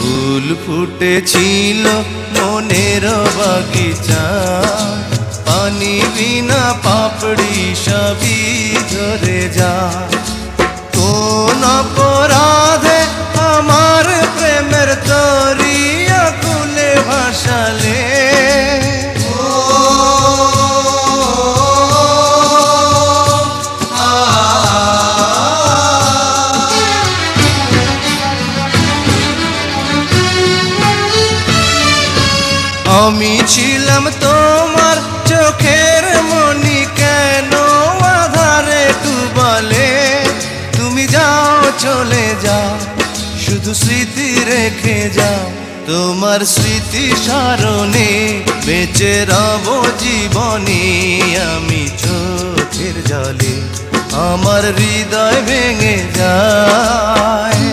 ফুল ফুটেছিল মনের বাগিচা, পানি বিনা পাপড়ি সবই ঝরে যায়। কোন অপরাধে আমার প্রেমের তরি আকুলে ভাসালে, আমি ছিলাম তোমার চোখের মনি, কেন আধারে ডুবালে? তুমি যাও চলে যাও, শুধু স্মৃতি রেখে যাও। তোমার স্মৃতি স্মরণে বেঁচে রব জীবনে। আমি চোখের জলে আমার হৃদয় ভেঙে যায়।